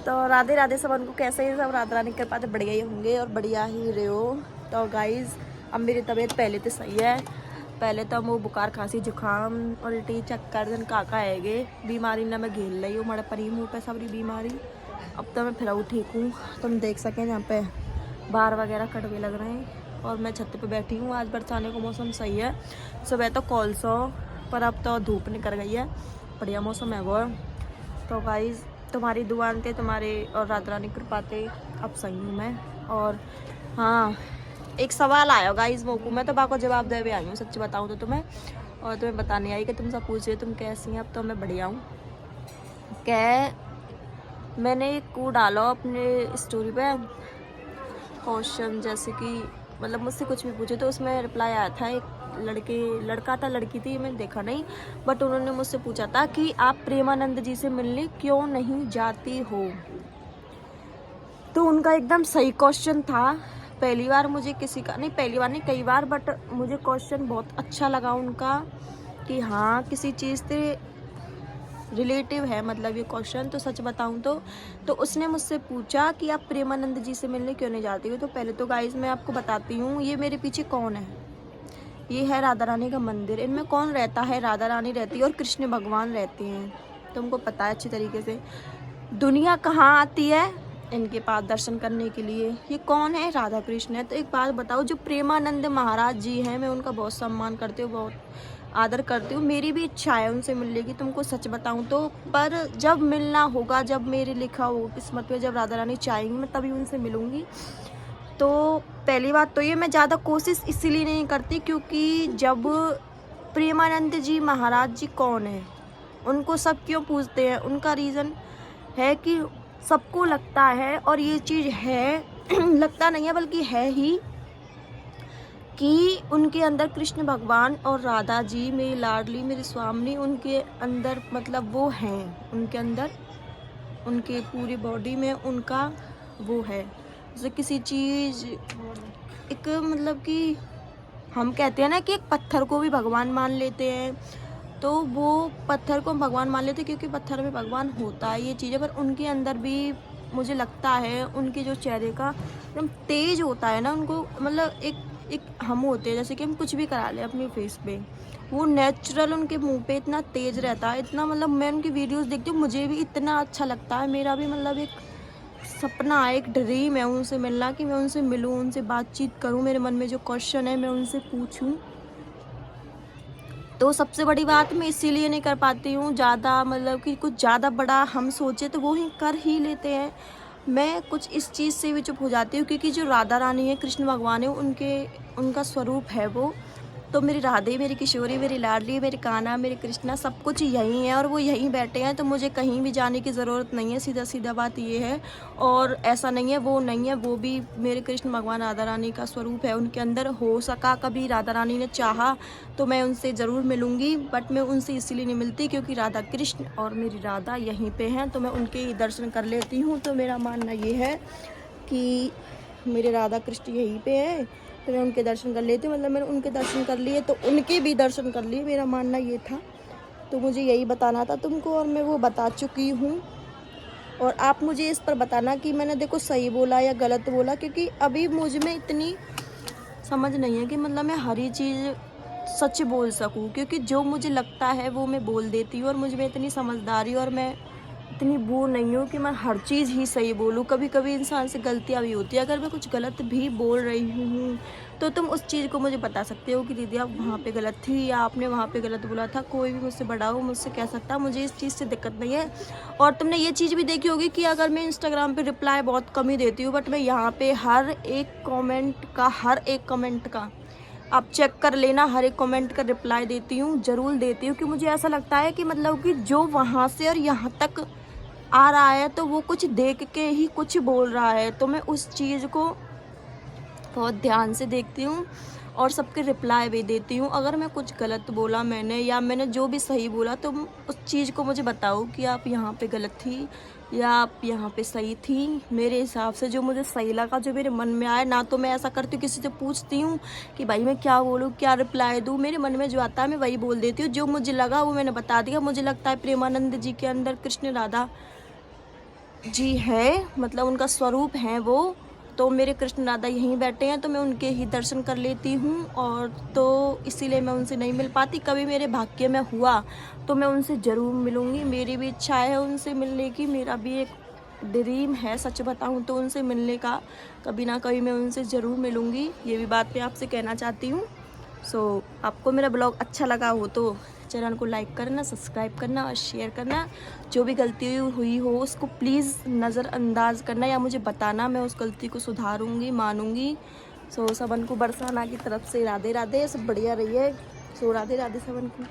तो राधे राधे सबन को। कैसे ही सब राधा रानी के कृपा से बढ़िया ही होंगे और बढ़िया ही रहे हो। तो गाइज अब मेरी तबीयत पहले तो सही है। पहले तो वो बुखार खांसी जुकाम उल्टी चक्कर जन काका हैगे बीमारी ना मैं घेल रही हूँ मड़ा परी मुँह पे सबरी बीमारी। अब तो मैं फिर ठीक हूँ। तुम देख सकें यहाँ पे बाहर वगैरह कड़वे लग रहे हैं और मैं छत पे बैठी हूँ। आज बरसाने का मौसम सही है। सुबह तो कॉल्सो पर अब तो धूप निकल गई है। बढ़िया मौसम है वो। तो गाइज तुम्हारी दुआन थे तुम्हारे और राधा रानी कृपा थे अब सही हूँ मैं। और हाँ एक सवाल आया गाइज वो को मैं तो बाको जवाब दे भी आई हूँ सच्ची बताऊँ तो तुम्हें। और तुम्हें बताने आई कि तुम सब पूछ रहे तुम कैसी हैं। अब तो मैं बढ़िया हूँ। क्या मैंने एक को डालो अपने स्टोरी पे क्वेश्चन जैसे कि मतलब मुझसे कुछ भी पूछे तो उसमें रिप्लाई आया था। एक लड़का था लड़की थी मैंने देखा नहीं बट उन्होंने मुझसे पूछा था कि आप प्रेमानंद जी से मिलने क्यों नहीं जाती हो। तो उनका एकदम सही क्वेश्चन था। पहली बार मुझे किसी का नहीं पहली बार नहीं कई बार बट मुझे क्वेश्चन बहुत अच्छा लगा उनका कि हाँ किसी चीज़ से रिलेटिव है मतलब ये क्वेश्चन। तो सच बताऊं तो उसने मुझसे पूछा कि आप प्रेमानंद जी से मिलने क्यों नहीं जाती हो। तो पहले तो गाइज मैं आपको बताती हूँ ये मेरे पीछे कौन है। ये है राधा रानी का मंदिर। इनमें कौन रहता है राधा रानी रहती है और कृष्ण भगवान रहते हैं। तुमको पता है अच्छी तरीके से। दुनिया कहाँ आती है इनके पास दर्शन करने के लिए। ये कौन है राधा कृष्ण है। तो एक बात बताओ जो प्रेमानंद महाराज जी हैं मैं उनका बहुत सम्मान करती हूँ बहुत आदर करती हूँ। मेरी भी इच्छा है उनसे मिलने की तुमको सच बताऊँ तो। पर जब मिलना होगा जब मेरे लिखा हो किस्मत में जब राधा रानी चाहेंगी मैं तभी उनसे मिलूँगी। तो पहली बात तो ये मैं ज़्यादा कोशिश इसीलिए नहीं करती क्योंकि जब प्रेमानंद जी महाराज जी कौन है उनको सब क्यों पूछते हैं उनका रीज़न है कि सबको लगता है और ये चीज़ है लगता नहीं है बल्कि है ही कि उनके अंदर कृष्ण भगवान और राधा जी मेरी लाडली मेरी स्वामी उनके अंदर मतलब वो हैं उनके अंदर उनके पूरी बॉडी में उनका वो है। जैसे किसी चीज़ एक मतलब कि हम कहते हैं ना कि एक पत्थर को भी भगवान मान लेते हैं तो वो पत्थर को हम भगवान मान लेते हैं क्योंकि पत्थर में भगवान होता है ये चीज़ें। पर उनके अंदर भी मुझे लगता है उनके जो चेहरे का एकदम तेज होता है ना उनको मतलब एक हम होते हैं जैसे कि हम कुछ भी करा लें अपने फेस पे वो नेचुरल उनके मुंह पे इतना तेज रहता है इतना मतलब मैं उनकी वीडियोस देखती हूँ मुझे भी इतना अच्छा लगता है। मेरा भी मतलब एक सपना है एक ड्रीम है उनसे मिलना कि मैं उनसे मिलूँ उनसे बातचीत करूँ मेरे मन में जो क्वेश्चन है मैं उनसे पूछूँ। तो सबसे बड़ी बात मैं इसीलिए नहीं कर पाती हूँ ज़्यादा मतलब कि कुछ ज़्यादा बड़ा हम सोचे तो वो ही कर ही लेते हैं। मैं कुछ इस चीज़ से भी चुप हो जाती हूँ क्योंकि जो राधा रानी है कृष्ण भगवान है उनका स्वरूप है वो। तो मेरी राधे मेरी किशोरी मेरी लाडली मेरी कान्हा मेरी कृष्णा सब कुछ यहीं है और वो यहीं बैठे हैं। तो मुझे कहीं भी जाने की ज़रूरत नहीं है सीधा सीधा बात ये है। और ऐसा नहीं है वो नहीं है वो भी मेरे कृष्ण भगवान राधा रानी का स्वरूप है उनके अंदर। हो सका कभी राधा रानी ने चाहा तो मैं उनसे ज़रूर मिलूँगी बट मैं उनसे इसीलिए नहीं मिलती क्योंकि राधा कृष्ण और मेरी राधा यहीं पे हैं तो मैं उनके ही दर्शन कर लेती हूँ। तो मेरा मानना ये है कि मेरे राधा कृष्ण यहीं पे है तो मैं उनके दर्शन कर लेती हूँ। मतलब मैंने उनके दर्शन कर लिए तो उनके भी दर्शन कर लिए मेरा मानना ये था। तो मुझे यही बताना था तुमको और मैं वो बता चुकी हूँ। और आप मुझे इस पर बताना कि मैंने देखो सही बोला या गलत बोला क्योंकि अभी मुझ में इतनी समझ नहीं है कि मतलब मैं हर ही चीज़ सच बोल सकूं क्योंकि जो मुझे लगता है वो मैं बोल देती हूँ। और मुझ में इतनी समझदारी और मैं इतनी वो नहीं हूँ कि मैं हर चीज़ ही सही बोलूँ। कभी कभी इंसान से गलतियाँ भी होती है। अगर मैं कुछ गलत भी बोल रही हूँ तो तुम उस चीज़ को मुझे बता सकते हो कि दीदी आप वहाँ पे गलत थी या आपने वहाँ पे गलत बोला था। कोई भी मुझसे बड़ा हो मुझसे कह सकता है मुझे इस चीज़ से दिक्कत नहीं है। और तुमने ये चीज़ भी देखी होगी कि अगर मैं इंस्टाग्राम पे रिप्लाई बहुत कम ही देती हूँ बट मैं यहाँ पे हर एक कमेंट का आप चेक कर लेना हर एक कमेंट का रिप्लाई देती हूँ ज़रूर देती हूँ कि मुझे ऐसा लगता है कि मतलब कि जो वहाँ से और यहाँ तक आ रहा है तो वो कुछ देख के ही कुछ बोल रहा है। तो मैं उस चीज़ को बहुत ध्यान से देखती हूँ और सबके रिप्लाई भी देती हूँ। अगर मैं कुछ गलत बोला मैंने या मैंने जो भी सही बोला तो उस चीज़ को मुझे बताओ कि आप यहाँ पे गलत थी या आप यहाँ पे सही थी। मेरे हिसाब से जो मुझे सही लगा जो मेरे मन में आया ना तो मैं ऐसा करती हूँ किसी से पूछती हूँ कि भाई मैं क्या बोलूँ क्या रिप्लाई दूँ। मेरे मन में जो आता है मैं वही बोल देती हूँ। जो मुझे लगा वो मैंने बता दिया। मुझे लगता है प्रेमानंद जी के अंदर कृष्ण राधा जी है, मतलब उनका स्वरूप है वो। तो मेरे कृष्ण राधा यहीं बैठे हैं, तो मैं उनके ही दर्शन कर लेती हूँ। और तो इसीलिए मैं उनसे नहीं मिल पाती। कभी मेरे भाग्य में हुआ तो मैं उनसे ज़रूर मिलूँगी। मेरी भी इच्छा है उनसे मिलने की, मेरा भी एक ड्रीम है सच बताऊँ तो उनसे मिलने का। कभी ना कभी मैं उनसे ज़रूर मिलूँगी, ये भी बात मैं आपसे कहना चाहती हूँ। सो आपको मेरा ब्लॉग अच्छा लगा हो तो चैनल को लाइक करना, सब्सक्राइब करना और शेयर करना। जो भी गलती हुई हो उसको प्लीज़ नज़रअंदाज करना या मुझे बताना, मैं उस गलती को सुधारूँगी, मानूँगी। सो सबन को बरसाना की तरफ से राधे राधे, सब बढ़िया रही है। सो राधे राधे सबन को।